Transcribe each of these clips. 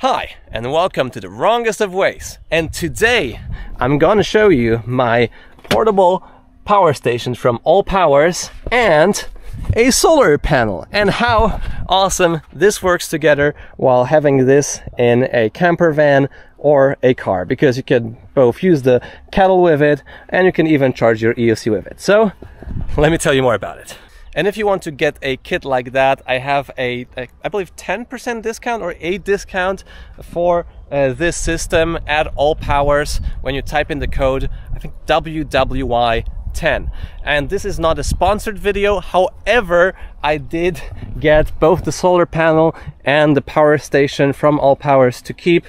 Hi, and welcome to the wrongest of ways. And today I'm gonna show you my portable power station from Allpowers and a solar panel, and how awesome this works together while having this in a camper van or a car, because you can both use the kettle with it and you can even charge your EOC with it. So let me tell you more about it. And if you want to get a kit like that, I have I believe 10% discount or a discount for this system at Allpowers when you type in the code, I think WWY10. And this is not a sponsored video. However, I did get both the solar panel and the power station from Allpowers to keep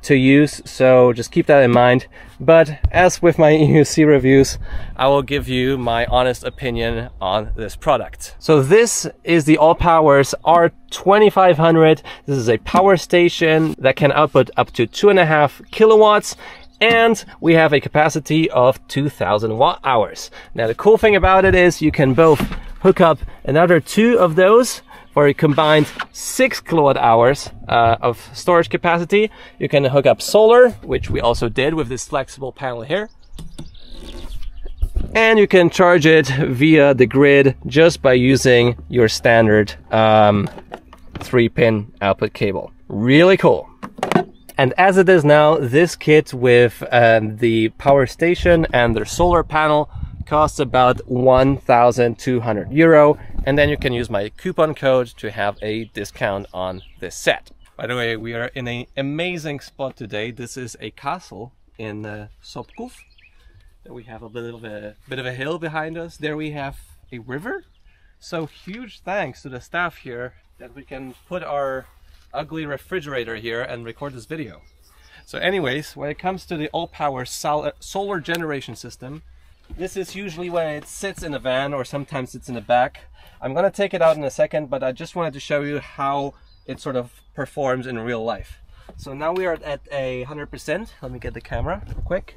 to use, so just keep that in mind. But as with my EUC reviews, I will give you my honest opinion on this product. So this is the Allpowers R2500. This is a power station that can output up to 2.5 kilowatts. And we have a capacity of 2000 watt hours. Now the cool thing about it is you can both hook up another 2 of those for a combined 6 kilowatt hours of storage capacity. You can hook up solar, which we also did with this flexible panel here. And you can charge it via the grid just by using your standard 3-pin output cable. Really cool. And as it is now, this kit with the power station and their solar panel costs about €1,200. And then you can use my coupon code to have a discount on this set. By the way, we are in an amazing spot today. This is a castle in Sopkov. We have a bit of a hill behind us. There we have a river. So huge thanks to the staff here that we can put our ugly refrigerator here and record this video. So anyways, when it comes to the Allpowers solar generation system, this is usually when it sits in a van, or sometimes it's in the back. I'm gonna take it out in a second, but I just wanted to show you how it sort of performs in real life. So now we are at 100%. Let me get the camera real quick.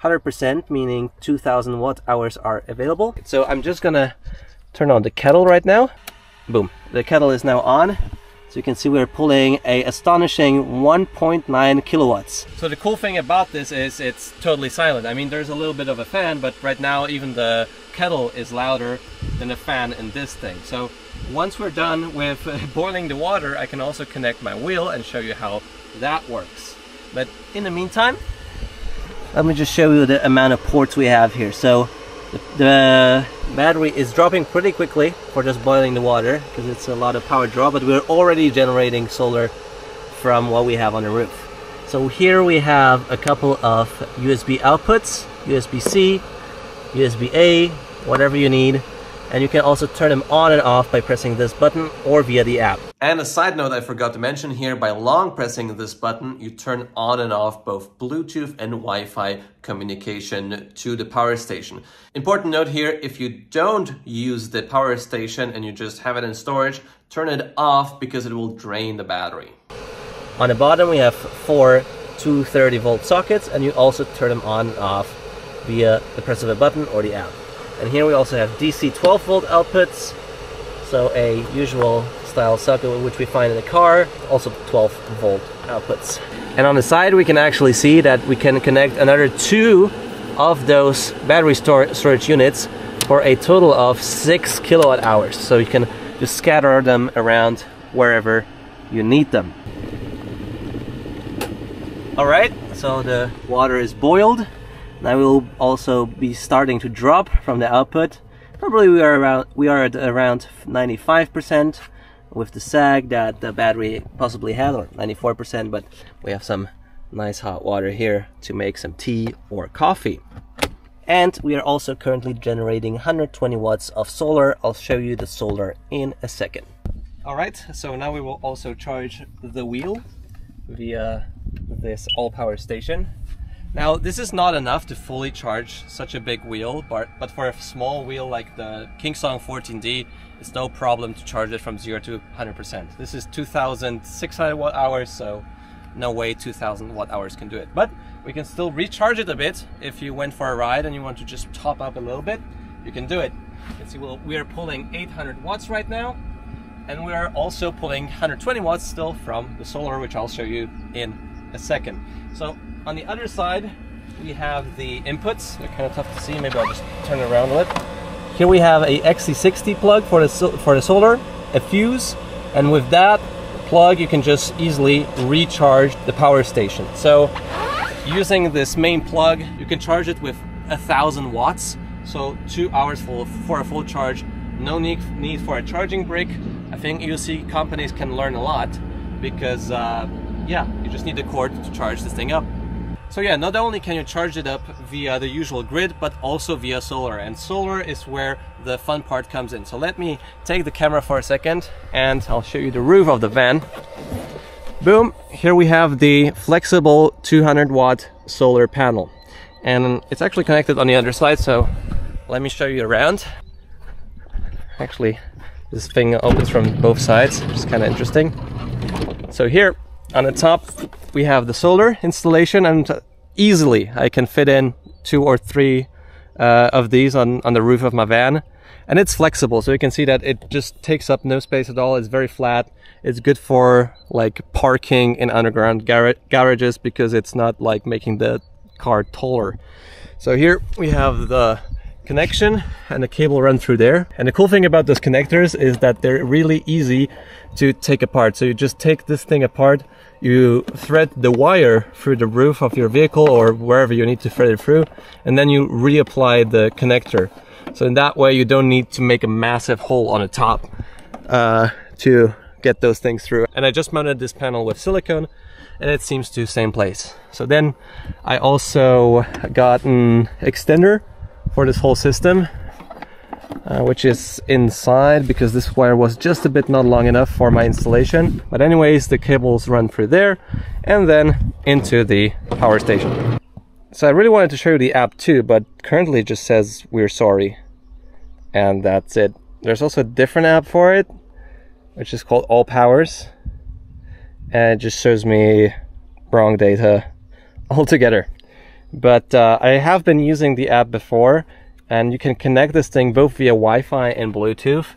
100%, meaning 2000 watt hours are available. So I'm just gonna turn on the kettle right now. Boom, the kettle is now on. So you can see we're pulling a astonishing 1.9 kilowatts. So the cool thing about this is it's totally silent. I mean, there's a little bit of a fan, but right now even the kettle is louder than the fan in this thing. So once we're done with boiling the water, I can also connect my wheel and show you how that works. But in the meantime, let me just show you the amount of ports we have here. So the battery is dropping pretty quickly for just boiling the water because it's a lot of power draw, but we're already generating solar from what we have on the roof. So here we have a couple of USB outputs, USB-C, USB-A, whatever you need. And you can also turn them on and off by pressing this button or via the app. And a side note I forgot to mention here, by long pressing this button, you turn on and off both Bluetooth and Wi-Fi communication to the power station. Important note here, if you don't use the power station and you just have it in storage, turn it off because it will drain the battery. On the bottom we have 4 230 volt sockets, and you also turn them on and off via the press of a button or the app. And here we also have DC 12 volt outputs, so a usual style socket which we find in the car, also 12 volt outputs. And on the side we can actually see that we can connect another 2 of those battery storage units for a total of 6 kilowatt hours. So you can just scatter them around wherever you need them. Alright, so the water is boiled. Now we'll also be starting to drop from the output. Probably we are at around 95% with the sag that the battery possibly had, or 94%, but we have some nice hot water here to make some tea or coffee. And we are also currently generating 120 watts of solar. I'll show you the solar in a second. Alright, so now we will also charge the wheel via this Allpowers station. Now, this is not enough to fully charge such a big wheel, but for a small wheel like the Kingsong 14D, it's no problem to charge it from 0 to 100%. This is 2,600 watt hours, so no way 2,000 watt hours can do it. But we can still recharge it a bit. If you went for a ride and you want to just top up a little bit, you can do it. You can see we are pulling 800 watts right now. And we are also pulling 120 watts still from the solar, which I'll show you in a second. So on the other side, we have the inputs. They're kind of tough to see. Maybe I'll just turn it around a little. Here we have a XC60 plug for the solar, a fuse, and with that plug you can just easily recharge the power station. So using this main plug, you can charge it with 1000 watts, so 2 hours for a full charge. No need for a charging brick. I think UC companies can learn a lot because yeah, you just need the cord to charge this thing up. So yeah, not only can you charge it up via the usual grid, but also via solar. And solar is where the fun part comes in. So let me take the camera for a second and I'll show you the roof of the van. Boom, here we have the flexible 200 watt solar panel. And it's actually connected on the other side, so let me show you around. Actually, this thing opens from both sides, which is kind of interesting. So here on the top we have the solar installation, and easily I can fit in 2 or 3 of these on the roof of my van. And it's flexible, so you can see that it just takes up no space at all. It's very flat. It's good for like parking in underground garages because it's not like making the car taller. So here we have the connection and the cable run through there. And the cool thing about those connectors is that they're really easy to take apart. So you just take this thing apart, you thread the wire through the roof of your vehicle or wherever you need to thread it through, and then you reapply the connector. So in that way you don't need to make a massive hole on the top to get those things through. And I just mounted this panel with silicone and it seems to stay in place. So then I also got an extender for this whole system, which is inside because this wire was just a bit not long enough for my installation. But anyways, the cables run through there and then into the power station. So I really wanted to show you the app too, but currently it just says we're sorry, and that's it. There's also a different app for it, which is called Allpowers, and it just shows me wrong data altogether. But I have been using the app before, and you can connect this thing both via Wi-Fi and Bluetooth.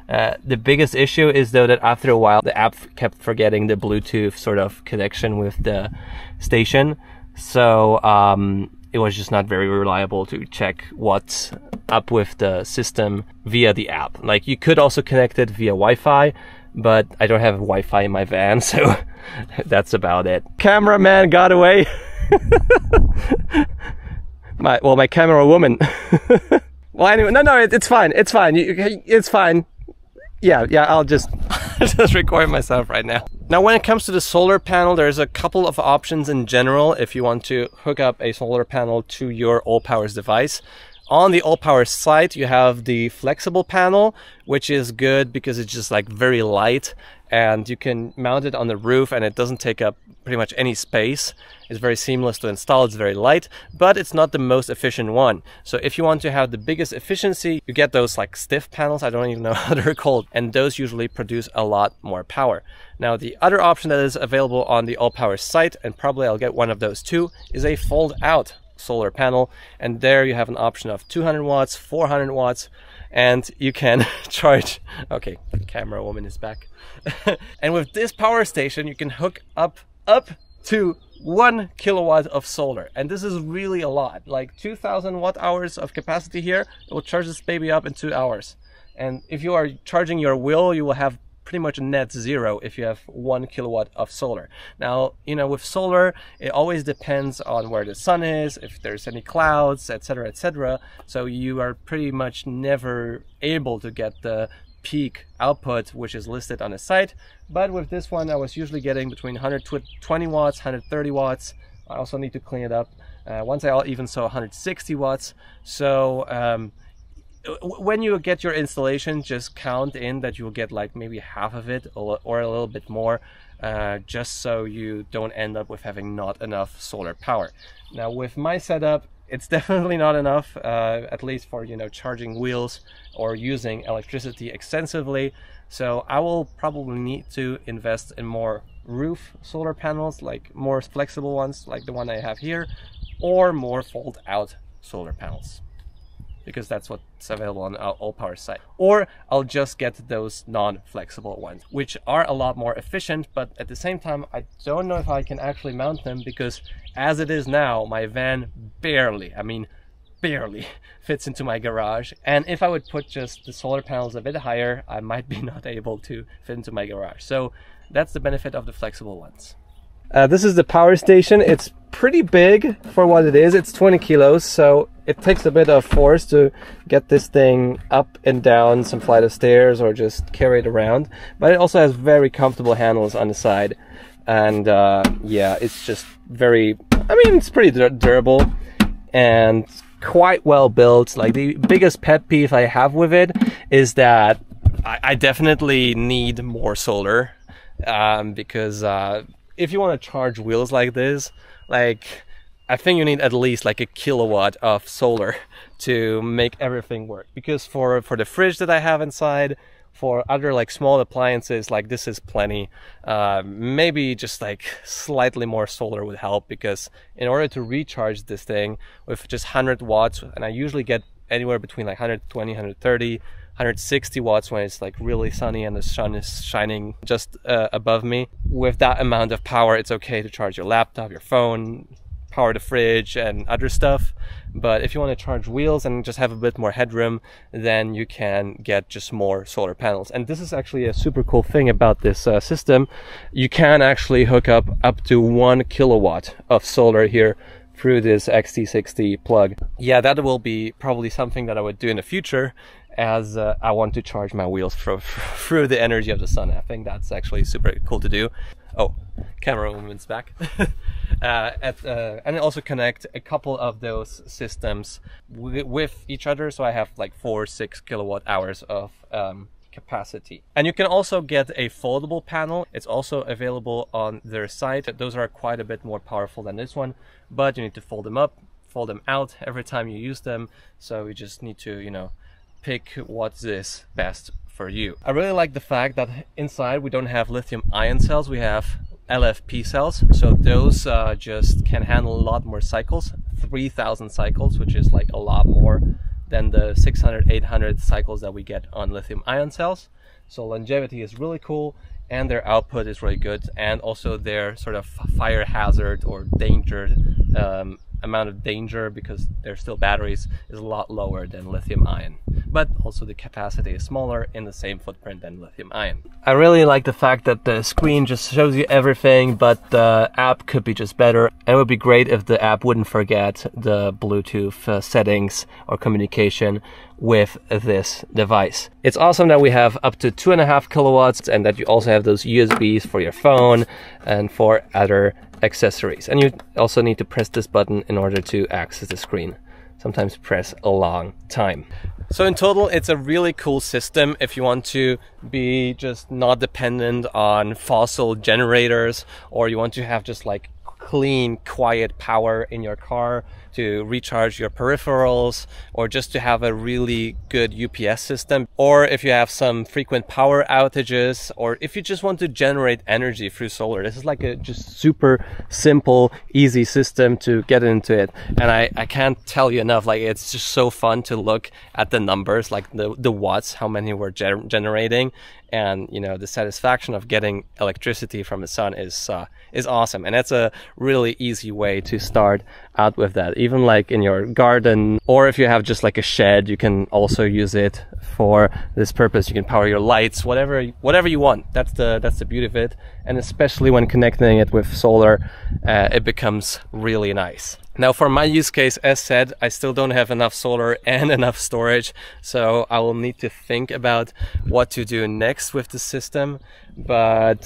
The biggest issue is though that after a while the app kept forgetting the Bluetooth sort of connection with the station. So it was just not very reliable to check what's up with the system via the app. Like you could also connect it via Wi-Fi, but I don't have Wi-Fi in my van, so that's about it. Cameraman got away. my camera woman. Well, anyway, no, it's fine. It's fine. It's fine. Yeah, I'll just record myself right now. Now, when it comes to the solar panel, there's a couple of options in general if you want to hook up a solar panel to your Allpowers device. On the Allpowers site, you have the flexible panel, which is good because it's just like very light and you can mount it on the roof and it doesn't take up pretty much any space. It's very seamless to install, it's very light, but it's not the most efficient one. So if you want to have the biggest efficiency, you get those like stiff panels, I don't even know how they're called, and those usually produce a lot more power. Now the other option that is available on the Allpowers site, and probably I'll get one of those too, is a fold out solar panel, and there you have an option of 200 watts, 400 watts, and you can charge. Okay, the camera woman is back. And with this power station you can hook up to 1 kilowatt of solar, and this is really a lot. Like 2000 watt hours of capacity here, it will charge this baby up in 2 hours. And if you are charging your wheel, you will have pretty much net zero if you have 1 kilowatt of solar. Now, you know, with solar, it always depends on where the sun is, if there's any clouds, etc., etc. So you are pretty much never able to get the peak output which is listed on the site. But with this one, I was usually getting between 120 watts, 130 watts. I also need to clean it up. Once I even saw 160 watts. So when you get your installation, just count in that you will get like maybe half of it or a little bit more, just so you don't end up with having not enough solar power. Now with my setup, it's definitely not enough, at least for, you know, charging wheels or using electricity extensively. So I will probably need to invest in more roof solar panels, like more flexible ones like the one I have here, or more fold out solar panels. because that's what's available on our Allpowers site. Or I'll just get those non-flexible ones, which are a lot more efficient, but at the same time, I don't know if I can actually mount them, because as it is now, my van barely, I mean, barely fits into my garage. And if I would put just the solar panels a bit higher, I might be not able to fit into my garage. So that's the benefit of the flexible ones. This is the power station. It's pretty big for what it is. It's 20 kilos, so it takes a bit of force to get this thing up and down some flight of stairs or just carry it around. But it also has very comfortable handles on the side. And yeah, it's just very, I mean, it's pretty durable and quite well built. Like, the biggest pet peeve I have with it is that I definitely need more solar, because if you want to charge wheels like this, like, I think you need at least like 1 kilowatt of solar to make everything work. Because for the fridge that I have inside, for other like small appliances, like, this is plenty. Maybe just like slightly more solar would help, because in order to recharge this thing with just 100 watts, and I usually get anywhere between like 120, 130, 160 watts when it's like really sunny and the sun is shining just above me. With that amount of power, it's okay to charge your laptop, your phone, power the fridge and other stuff. But if you want to charge wheels and just have a bit more headroom, then you can get just more solar panels. And this is actually a super cool thing about this system. You can actually hook up to 1 kilowatt of solar here through this XT60 plug. Yeah, that will be probably something that I would do in the future, as I want to charge my wheels through the energy of the sun. I think that's actually super cool to do. Oh, camera movements back. And also connect a couple of those systems with each other, so I have like 4 or 6 kilowatt hours of capacity. And you can also get a foldable panel. It's also available on their site. Those are quite a bit more powerful than this one, but you need to fold them up, fold them out every time you use them. So you just need to, you know, pick what is best for you. I really like the fact that inside we don't have lithium-ion cells, we have LFP cells. So those just can handle a lot more cycles, 3,000 cycles, which is like a lot more than the 600, 800 cycles that we get on lithium-ion cells. So longevity is really cool, and their output is really good, and also their sort of fire hazard or danger amount of danger, because they're still batteries, is a lot lower than lithium ion. But also the capacity is smaller in the same footprint than lithium ion. I really like the fact that the screen just shows you everything, but the app could be just better. And it would be great if the app wouldn't forget the Bluetooth settings or communication with this device. It's awesome that we have up to 2.5 kilowatts, and that you also have those USBs for your phone and for other accessories. And you also need to press this button in order to access the screen. Sometimes press a long time. So in total, it's a really cool system if you want to be just not dependent on fossil generators, or you want to have just like clean, quiet power in your car to recharge your peripherals, or just to have a really good UPS system, or if you have some frequent power outages, or if you just want to generate energy through solar. This is like a just super simple, easy system to get into it. And I can't tell you enough, like, it's just so fun to look at the numbers, like the watts, how many we're generating. And, you know, the satisfaction of getting electricity from the sun is awesome. And that's a really easy way to start out with that. Even like in your garden, or if you have just like a shed, you can also use it for this purpose. You can power your lights, whatever you want. That's the beauty of it. And especially when connecting it with solar, it becomes really nice. Now, for my use case, as said, I still don't have enough solar and enough storage, so I will need to think about what to do next with the system. But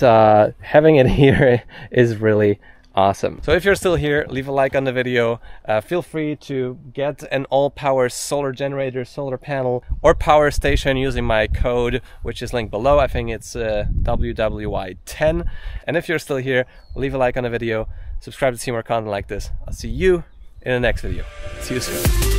having it here is really awesome. So if you're still here, leave a like on the video. Feel free to get an Allpowers solar generator, solar panel, or power station using my code, which is linked below. I think it's WWY10. And if you're still here, leave a like on the video. Subscribe to see more content like this. I'll see you in the next video. See you soon.